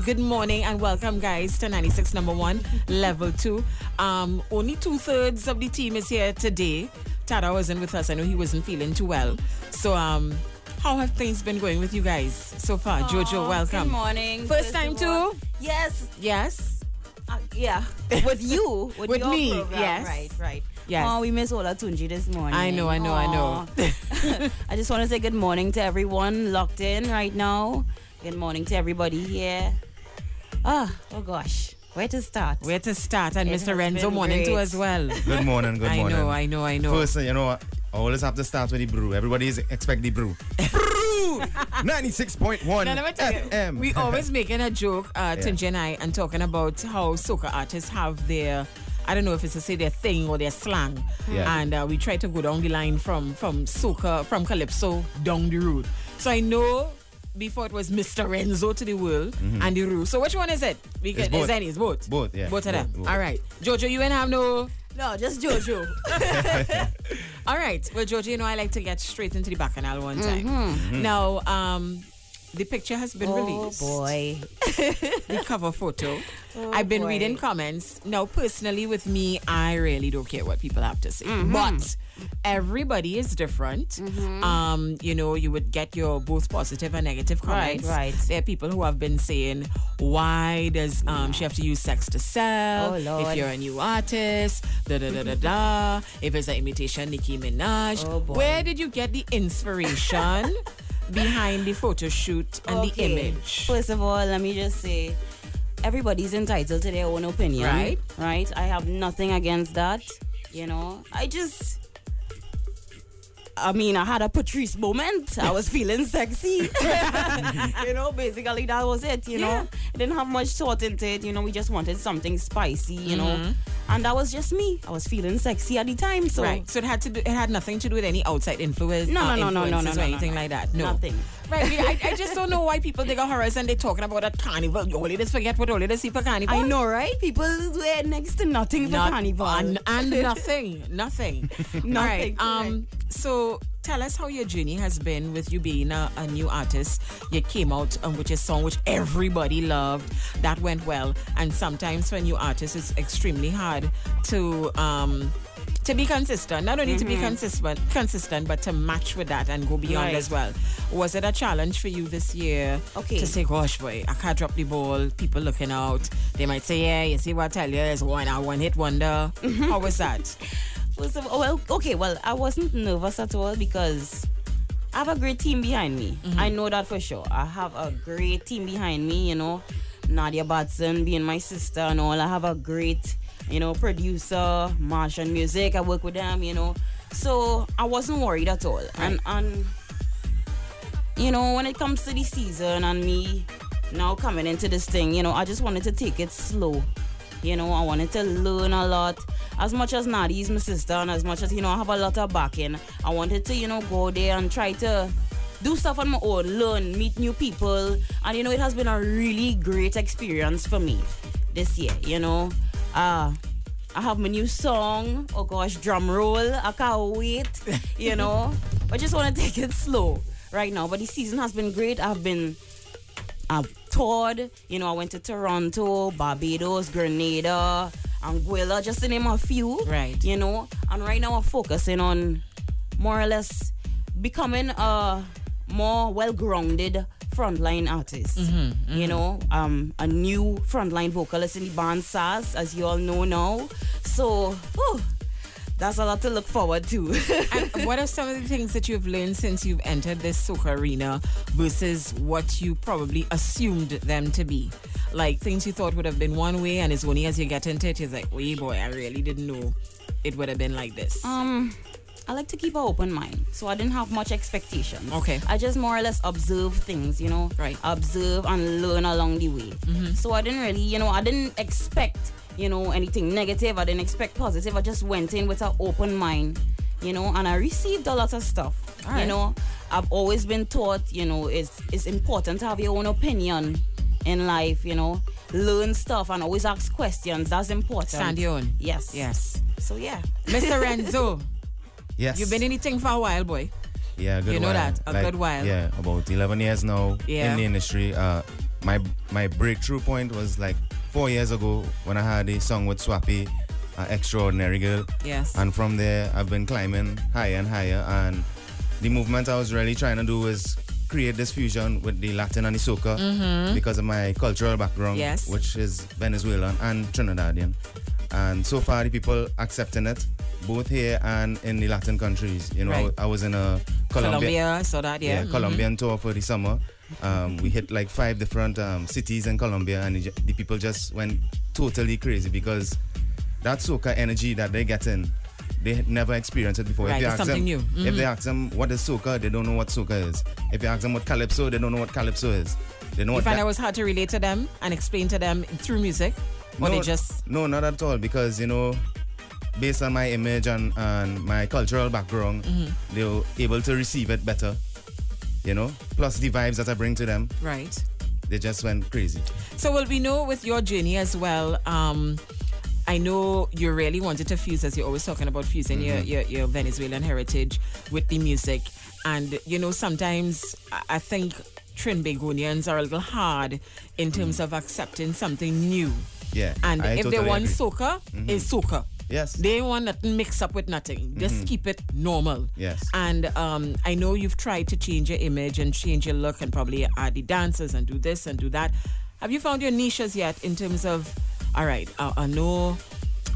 Good morning and welcome, guys, to 96 number 1, level 2. Only 2/3 of the team is here today. Tada wasn't with us. I know he wasn't feeling too well. So, how have things been going with you guys so far? Jojo, welcome. Good morning. First time too? Yes. Yes. Yeah. With you. With your me. program. Yes. Right. Yes. Oh, we miss Ola Tunji this morning. I know. I just want to say good morning to everyone locked in right now. Good morning to everybody here. Oh gosh. Where to start? And Mr. Renzo, morning too as well. Good morning. I know. First, you know what? I always have to start with the brew. Everybody expect the brew. Brew! 96.1 FM. We always making a joke, Tunji and I, and talking about how soca artists have their, I don't know if it's to say their thing or their slang. Yeah. And we try to go down the line from soca, from calypso, down the road. So I know before it was Mr. Renzo to the world and the rule. So which one is it? Because it's both. Both, yeah. Both of them. Both. All right. Jojo, you ain't have no... No, just Jojo. All right. Well, Jojo, you know I like to get straight into the bacchanal one time. Now, the picture has been released. Oh, boy. The cover photo. I've been reading comments. Now, personally, with me, I really don't care what people have to say. But everybody is different. You know, you would get your both positive and negative comments. Right. There are people who have been saying, why does she have to use sex to sell? Oh, Lord. If you're a new artist, da-da-da-da-da. If it's an imitation Nicki Minaj. Oh, boy. Where did you get the inspiration behind the photo shoot and the image? First of all, let me just say, everybody's entitled to their own opinion. Right? I have nothing against that. You know, I had a Patrice moment. I was feeling sexy. You know, basically that was it, you know. I didn't have much thought into it, you know, we just wanted something spicy, you know. And that was just me. I was feeling sexy at the time, so. Right. So it had nothing to do with any outside influence. No, or anything like that. No. Nothing. Right. I just don't know why people dig a horrors and they're talking about a carnival. You only just forget what all they see for carnival. I know, right? People wear next to nothing for carnival. And nothing. Nothing. Nothing. Right. So tell us how your journey has been with you being a new artist. You came out with your song, which everybody loved. That went well. And sometimes for new artists, it's extremely hard to be consistent. Not only to be consistent, but to match with that and go beyond as well. Was it a challenge for you this year to say, gosh, boy, I can't drop the ball, people looking out. They might say, yeah, you see what I tell you, it's one hit wonder. How was that? Well, I wasn't nervous at all because I have a great team behind me. I know that for sure. I have a great team behind me, you know. Nadia Batson being my sister and all. I have a great, you know, producer, Martian Music. I work with them, you know. So I wasn't worried at all. Right. And you know, when it comes to the season and me now coming into this thing, you know, I just wanted to take it slow. You know, I wanted to learn a lot. As much as Nadi's my sister and as much as, you know, I have a lot of backing, I wanted to, you know, go there and try to do stuff on my own, learn, meet new people. And, you know, it has been a really great experience for me this year, you know. I have my new song. Oh, gosh, drum roll. I can't wait, you know. I just want to take it slow right now. But the season has been great. I've toured, you know, I went to Toronto, Barbados, Grenada, Anguilla, just to name a few. Right. You know, and right now I'm focusing on more or less becoming a more well-grounded frontline artist. You know, a new frontline vocalist in the band SASS, as you all know now. So, that's a lot to look forward to. And what are some of the things that you've learned since you've entered this soca arena versus what you probably assumed them to be? Like things you thought would have been one way, and it's only as you get into it, you're like, wait, boy, I really didn't know it would have been like this. I like to keep an open mind, so I didn't have much expectations. Okay. I just more or less observe things, you know. Right. Observe and learn along the way. So I didn't really, you know, I didn't expect, you know, anything negative. I didn't expect positive. I just went in with an open mind, you know, and I received a lot of stuff. Right. You know, I've always been taught, you know, it's important to have your own opinion in life, you know. Learn stuff and always ask questions. That's important. Stand your own. Yes. So, yeah. Mr. Renzo. Yes. You've been in the thing for a while, boy. Yeah, a good while. You know that? A good while. Yeah, about 11 years now in the industry. my breakthrough point was like 4 years ago when I had a song with Swappy, Extraordinary Girl. Yes. And from there, I've been climbing higher and higher. And the movement I was really trying to do was create this fusion with the Latin and the soca because of my cultural background, yes, which is Venezuelan and Trinidadian. And so far, the people accepting it, both here and in the Latin countries. You know, right. I was in a Colombia, so that, yeah. Colombian tour for the summer. We hit like 5 different cities in Colombia, and the people just went totally crazy because that soca energy that they're getting, they had never experienced it before. Right, it's something new. If they ask them what is soca, they don't know what soca is. If you ask them what calypso, they don't know what calypso is. They know you what find it was hard to relate to them and explain to them through music? Or they just... No, not at all, because, you know, based on my image and my cultural background, they were able to receive it better, you know, plus the vibes that I bring to them. Right. They just went crazy. So, well, we know with your journey as well, I know you really wanted to fuse, as you're always talking about fusing your Venezuelan heritage with the music. And, you know, sometimes I think Trinbagonians are a little hard in terms of accepting something new. Yeah. And I if totally they want agree. soca, it's soca. Yes. They want nothing mixed up with nothing. Just keep it normal. Yes. And I know you've tried to change your image and change your look and probably add the dancers and do this and do that. Have you found your niches yet in terms of, all right, I know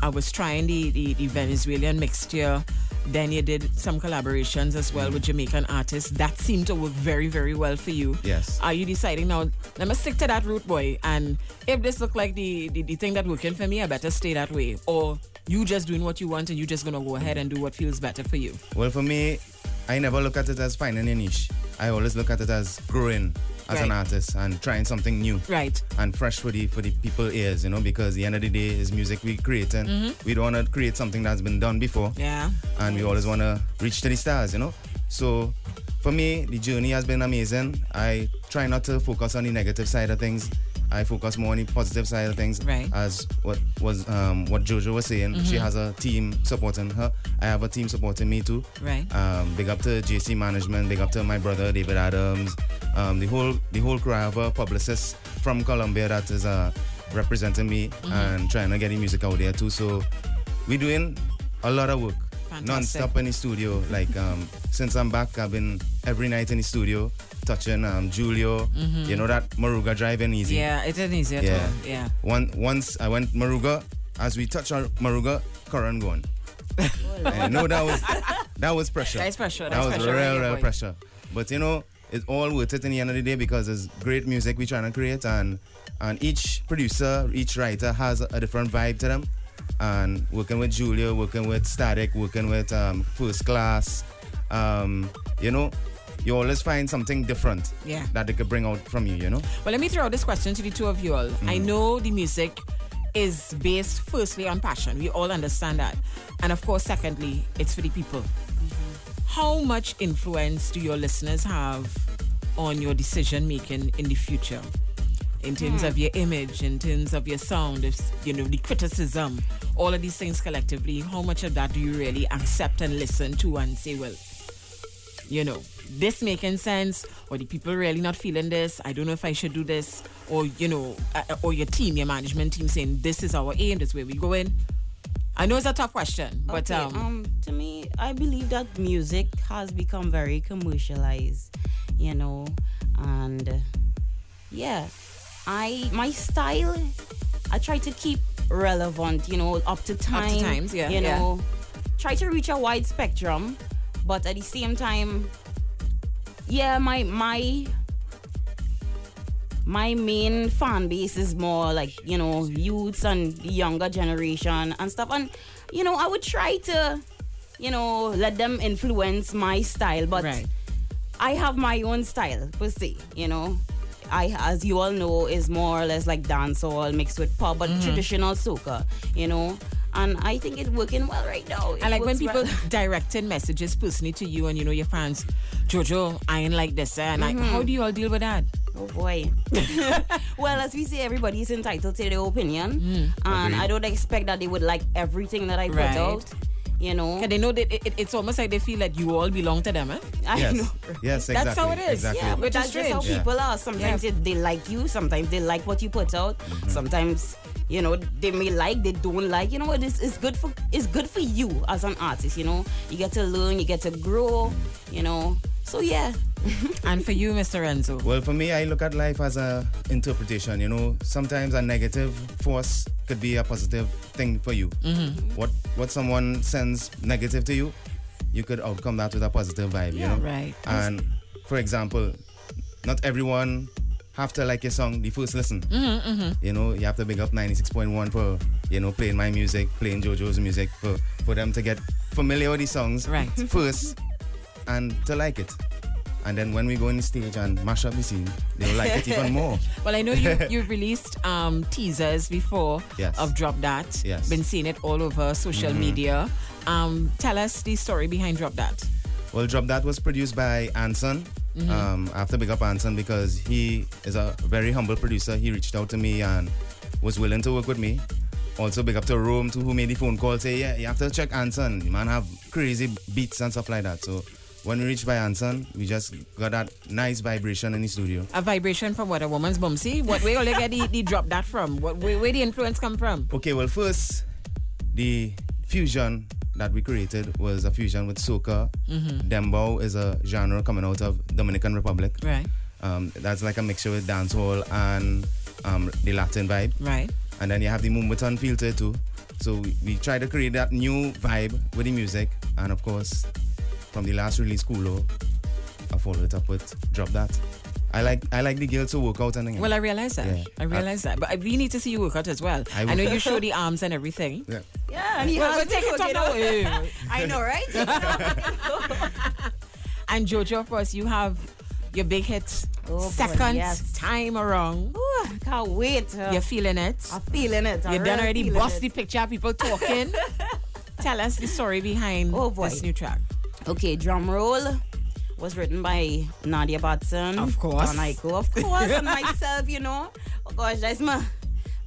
I was trying the Venezuelan mixture. Then you did some collaborations as well with Jamaican artists. That seemed to work very, very well for you. Yes. Are you deciding now, let me stick to that root, boy, and if this look like the thing that working for me, I better stay that way? Or you just doing what you want and you just going to go ahead and do what feels better for you? Well, for me, I never look at it as finding a niche. I always look at it as growing as an artist and trying something new. Right. And fresh for the people's ears, you know, because at the end of the day is music we creating. We don't want to create something that's been done before. Yeah. And we always want to reach to the stars, you know. So for me, the journey has been amazing. I try not to focus on the negative side of things. I focus more on the positive side of things. Right. As what Jojo was saying, she has a team supporting her. I have a team supporting me too. Right. Big up to JC Management. Big up to my brother David Adams. The whole crew. I have a publicist from Colombia that is representing me and trying to get the music out there too. So we're doing a lot of work. Fantastic. Non-stop in the studio. Like since I'm back, I've been every night in the studio touching Julio. You know that Maruga driving easy. Yeah, it isn't easy at all. Yeah. Once I went Maruga, as we touch on Maruga, current going. I know that was pressure. That's pressure. That was pressure, real pressure. But you know, it's all worth it in the end of the day because it's great music we're trying to create, and each producer, each writer has a different vibe to them. And working with Julio, working with Static, working with First Class, you know, you always find something different that they could bring out from you, you know? Well, let me throw out this question to the two of you all. I know the music is based firstly on passion. We all understand that. And of course, secondly, it's for the people. How much influence do your listeners have on your decision making in the future? In terms of your image, in terms of your sound, if, you know, the criticism, all of these things collectively, how much of that do you really accept and listen to and say, well, you know, this making sense, or the people really not feeling this, I don't know if I should do this, or, you know, or your team, your management team saying, this is our aim, this is where we go in? I know it's a tough question, but... Okay, to me, I believe that music has become very commercialized, you know, and yeah, my style, I try to keep relevant, you know, up to time. Up to times, yeah. You know, try to reach a wide spectrum, but at the same time, yeah, my main fan base is more like, you know, youths and the younger generation and stuff. And, you know, I would try to, you know, let them influence my style, but I have my own style, per se, you know. I, as you all know, is more or less like dancehall mixed with pop, but traditional soca, you know. And I think it's working well right now. I like when people directing messages personally to you and, you know, your fans, Jojo, I ain't like this. And how do you all deal with that? Oh, boy. Well, as we say, everybody is entitled to their opinion. And I don't expect that they would like everything that I put out. you know. Can they know that it's almost like they feel that you all belong to them, eh? Yes. know. Yes, exactly. That's how it is. Exactly. Yeah, but Which is that's just how strange. people are. Sometimes they like you, sometimes they like what you put out. Sometimes, you know, they may like, they don't like. You know what? It's good for you as an artist, you know. You get to learn, you get to grow, you know. So yeah. And for you, Mr. Renzo? Well, for me, I look at life as a interpretation. You know, sometimes a negative force could be a positive thing for you. What someone sends negative to you, you could outcome that with a positive vibe. Yeah, you know, right. And for example, not everyone have to like your song the first listen. You know, you have to big up 96.1 for, you know, playing my music, playing Jojo's music, for them to get familiar with the songs first and to like it. And then when we go on the stage and mash up the scene, they'll like it even more. Well, I know you've released teasers before of Drop That. Yes. Been seeing it all over social media. Tell us the story behind Drop That. Well, Drop That was produced by Anson. I have to big up Anson because he is a very humble producer. He reached out to me and was willing to work with me. Also big up to Rome too, who made the phone call, say, yeah, you have to check Anson. The man have crazy beats and stuff like that. So when we reached by Anson, we just got that nice vibration in the studio. A vibration from what? A woman's bum? See? Where you get the Drop That from? Where the influence come from? Okay, well, first, the fusion that we created was a fusion with soca. Dembow is a genre coming out of Dominican Republic. Right. That's like a mixture with dancehall and the Latin vibe. Right. And then you have the Mumbaton feel to it too. So we try to create that new vibe with the music. And of course, from the last release, Kulo, I followed it up with Drop That. I like the girls to work out and things. Well, I realize that. Yeah. I realize that. But we need to see you work out as well. I know you show the arms and everything. Yeah. Yeah, and he Well, has take to it work on it out. away. I know, right? And Jojo, of course, you have your big hit Oh, boy, second yes. time around. Ooh, I can't wait. You're feeling it. I'm feeling it. You done already bust the picture, people talking. Tell us the story behind this new track. Okay, Drum Roll was written by Nadia Batson. Of course. Don Aiko, of course, and myself, you know. Oh gosh, that's my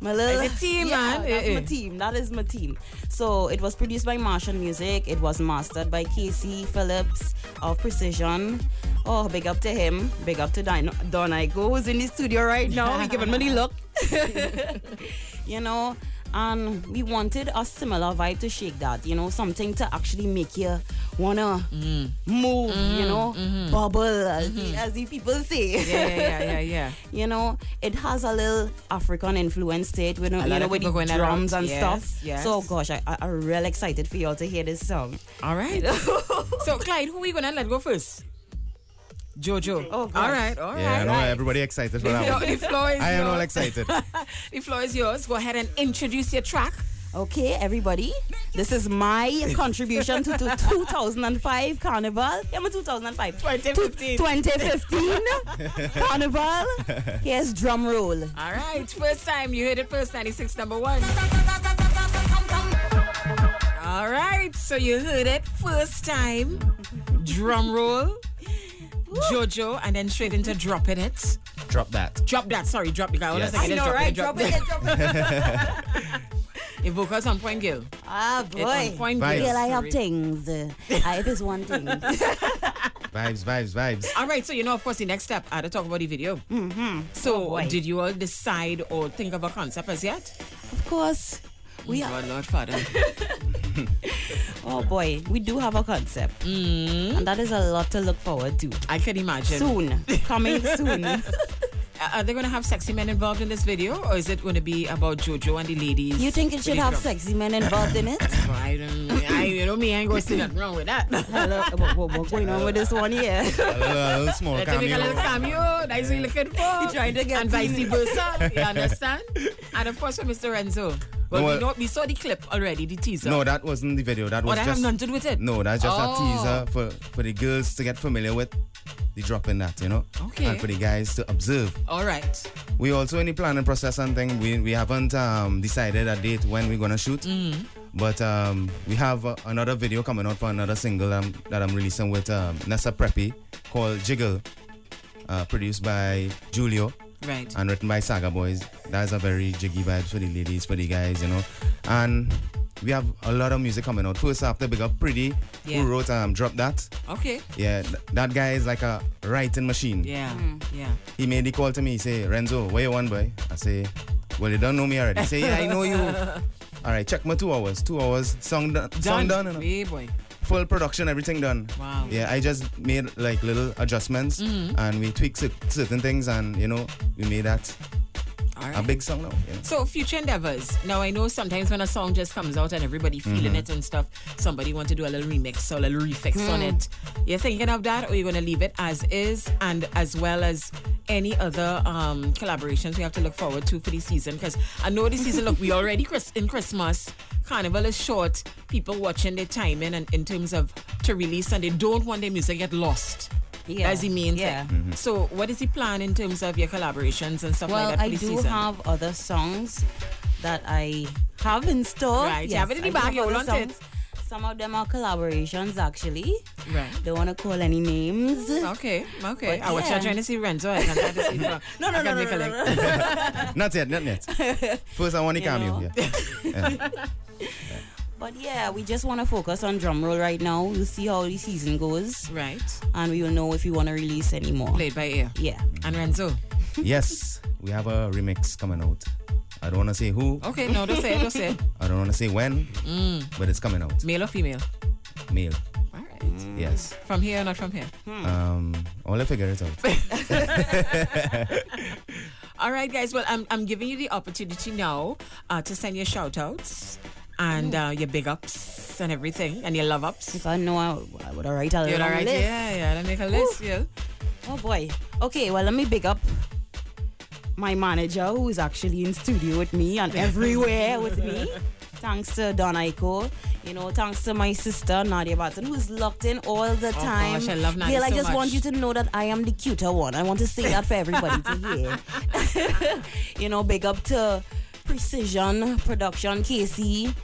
little... It's a team, yeah, man. that's my team. That is my team. So it was produced by Martian Music. It was mastered by Casey Phillips of Precision. Oh, big up to him. Big up to Don Aiko, who's in the studio right now. He giving me the look. You know, and we wanted a similar vibe to Shake That, you know, something to actually make you wanna move, you know, bubble, as the people say. Yeah. You know, it has a little African influence to it, with the drums around. and Yes, stuff. yes. So, gosh, I'm real excited for y'all to hear this song. All right. So, Clyde, who are we going to let go first? Jojo. Oh, gosh. all right. Yeah, I know everybody excited for that one. The floor is I am all yours. excited. The floor is yours. Go ahead and introduce your track. Okay, everybody, this is my contribution to 2005 Carnival. Yeah, 2005. 2015. 2015 Carnival. Here's Drum Roll. All right. First time. You heard it first. 96 number 1. All right. So you heard it first time. Drum roll. Jojo. And then straight into dropping it. Drop That. Drop that. Sorry, drop the guy. Yes. I know, right? Drop it. A vocals on point, girl. Ah, It's on boy. point, Vibes. girl. Girl, I have things. I have this one thing. Vibes. All right, so you know, of course, the next step, I had to talk about the video. So, boy. did you all decide or think of a concept as yet? Of course, we are. Oh, Lord Father. Oh boy, we do have a concept, and that is a lot to look forward to. I can imagine. Soon, coming soon. Are they going to have sexy men involved in this video, or is it going to be about Jojo and the ladies? You think it with should the have drum? sexy men involved in it? You know me, I ain't going to see nothing wrong with that. Hello, what's going on with this one here? A little small Let's make a little cameo. cameo. That's what you're looking for. You're trying to get and vice seen. versa. You understand? And of course, for Mr. Renzo. Well, we saw the clip already, the teaser. No, that wasn't the video. That was that just have nothing to do with it? No, that's just Oh. a teaser for the girls to get familiar with the dropping that, you know. Okay. And for the guys to observe. All right. We also in the planning process and thing. We haven't decided a date when we're gonna shoot. But we have another video coming out for another single that I'm releasing with Nessa Preppy called Jiggle, produced by Julio. Right. And written by Saga Boys. That's a very jiggy vibe for the ladies, for the guys, you know. And we have a lot of music coming out. First, after big up Pretty, who wrote Drop That. Okay. Yeah, that guy is like a writing machine. Yeah, yeah. He made the call to me. He say, Renzo, where you want, boy? I say, well, you don't know me already. He say, yeah, I know you. All right, check my 2 hours. 2 hours, song done. Song done. Hey, boy. Full production, everything done. Wow. Yeah, I just made like little adjustments and we tweaked certain things and, you know, we made that a big song now. You know? So, future endeavors. Now, I know sometimes when a song just comes out and everybody feeling it and stuff, somebody want to do a little remix or a little refix on it. You're thinking of that, or you're going to leave it as is, and as well as any other collaborations we have to look forward to for the season? Because I know the season, look, we already in Christmas. Carnival is short. People watching their timing and in terms of to release, and they don't want their music get lost. Yeah. As he means it. So what is the plan in terms of your collaborations and stuff like that for the season? Well, I do have other songs that I have in store. Right, you have it in the bag, you want it. Some of them are collaborations, actually. Right. Don't want to call any names. Okay. I was trying to see Renzo. I can't try to see No. Not yet. First, I want to cameo. Yeah. But yeah, we just want to focus on drum roll right now. We'll see how the season goes. Right. And we will know if we want to release any more. Played by ear. Yeah. And Renzo? Yes, we have a remix coming out. I don't want to say who. Okay, no, don't say it. I don't want to say when, but it's coming out. Male or female? Male. All right. Yes. From here or not from here? I'll figure it out. All right, guys. Well, I'm giving you the opportunity now to send your shout-outs and your big ups and everything, and your love ups. If I know, I would write a You'd list. Yeah, I'll make a list. Yeah. Oh boy. Okay, well, let me big up my manager, who is actually in studio with me and everywhere with me. Thanks to Don Aiko. You know, thanks to my sister Nadia Batson, who's locked in all the time. Gosh, I love Nadia Gail, I so just much. want you to know that I am the cuter one. I want to say that for everybody to hear. You know, big up to Precision Production, Casey.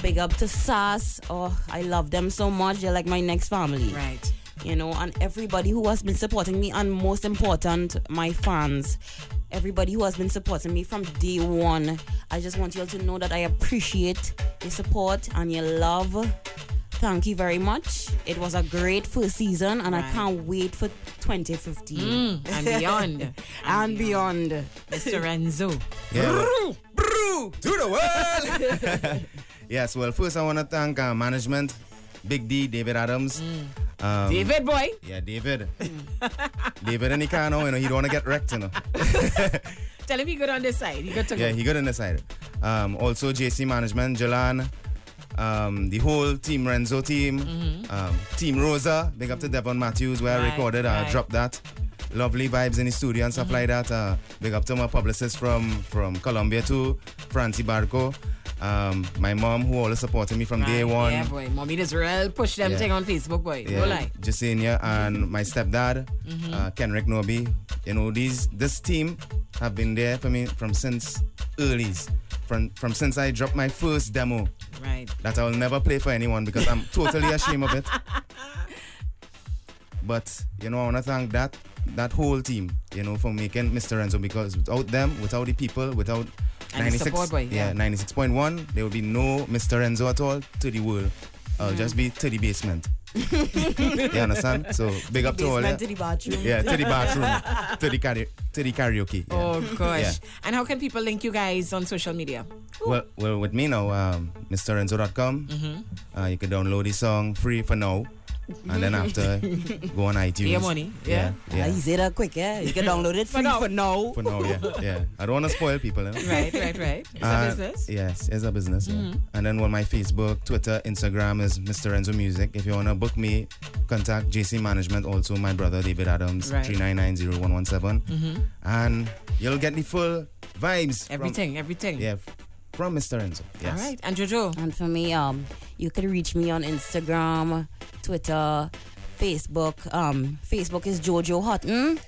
Big up to SASS. Oh, I love them so much. They're like my next family. Right. You know, and everybody who has been supporting me, and most important, my fans. Everybody who has been supporting me from day one. I just want you all to know that I appreciate your support and your love. Thank you very much. It was a great first season, and I can't wait for 2015. And beyond. and beyond. Mr. Renzo. Yeah, to the world. Yes, well, first I want to thank management, Big D, David Adams. David, boy. Yeah, David. David in the car now, you know, he don't want to get wrecked, you know. Tell him he good on this side. He good to go. Yeah, he good on this side. Also, JC Management, Jalan, the whole Team Renzo team, Team Rosa, big up to Devon Matthews, where I recorded, Drop That. Lovely vibes in the studio and stuff like that. Big up to my publicist from Colombia too, Francie Barco. My mom, who always supported me from day one. Yeah, boy. Mommy does real push them thing on Facebook, boy. Yeah, No lie. Jasenia and my stepdad, Kenrick Nobi. You know, this team have been there for me from since earlies. From since I dropped my first demo. Right. That I will never play for anyone because I'm totally ashamed of it. But, you know, I want to thank that whole team, you know, for making Mr. Renzo, because without them, without the people, without 96.1, there will be no Mr. Renzo at all to the world. I'll just be to the basement. You understand? So big up to all that. To the bathroom. Yeah, to the bathroom, to the karaoke. Yeah. Oh gosh. Yeah. And how can people link you guys on social media? Well, with me now, MrRenzo.com. You can download the song free for now. And then after, go on iTunes. Pay your money. Yeah. You say that quick, yeah? You can download it free for now. For now, yeah. I don't want to spoil people. You know? Right. It's a business. Yes, it's a business. Yeah. And then my Facebook, Twitter, Instagram is Mr. Renzo Music. If you want to book me, contact JC Management. Also, my brother David Adams, 3990117. And you'll get the full vibes. Everything. Yeah. From Mr. Renzo. Yes. All right. And Jojo? And for me, you can reach me on Instagram, Twitter, Facebook. Facebook is Jojo Hutton.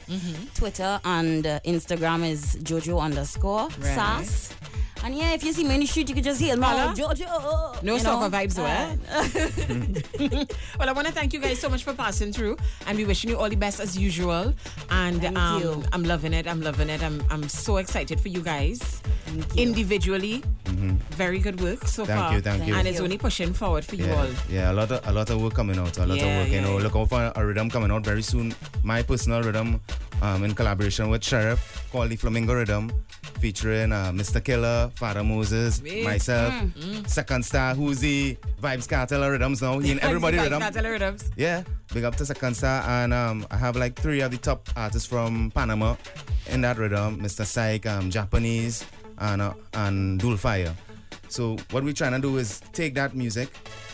Twitter and Instagram is Jojo_SASS. And yeah, if you see me in the street, you can just hail me, Jojo. No soccer vibes, though. Well, I want to thank you guys so much for passing through, and we wishing you all the best as usual. And Thank you. I'm loving it. I'm so excited for you guys individually Very good work so far. Thank you. And it's only pushing forward for you all. Yeah, a lot of work coming out. A lot of work. You know, look out for a rhythm coming out very soon. My personal rhythm, in collaboration with Sheriff, called the Flamingo Rhythm, featuring Mr. Killer, Father Moses, myself, Second Star, who's the Vibes Cartel Rhythms now. He and everybody rhythm. Cartel Rhythms. Yeah, big up to Second Star, and I have like 3 of the top artists from Panama in that rhythm: Mr. Syke, Japanese, and Dulfire. So what we're trying to do is take that music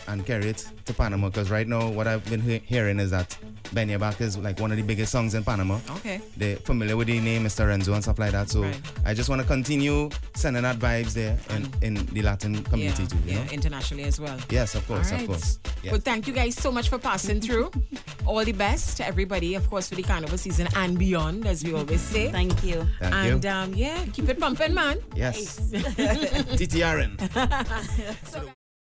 and carry it to Panama, because right now what I've been hearing is that Benya Back is like one of the biggest songs in Panama. Okay. They're familiar with the name Mr. Renzo and stuff like that. So I just want to continue sending that vibes there in the Latin community too. You know? Internationally as well. Yes, of course, of course. Yeah. Well, thank you guys so much for passing through. All the best to everybody, of course, for the carnival season and beyond, as we always say. Thank you. Thank you. Yeah, keep it pumping, man. Yes. TTRN.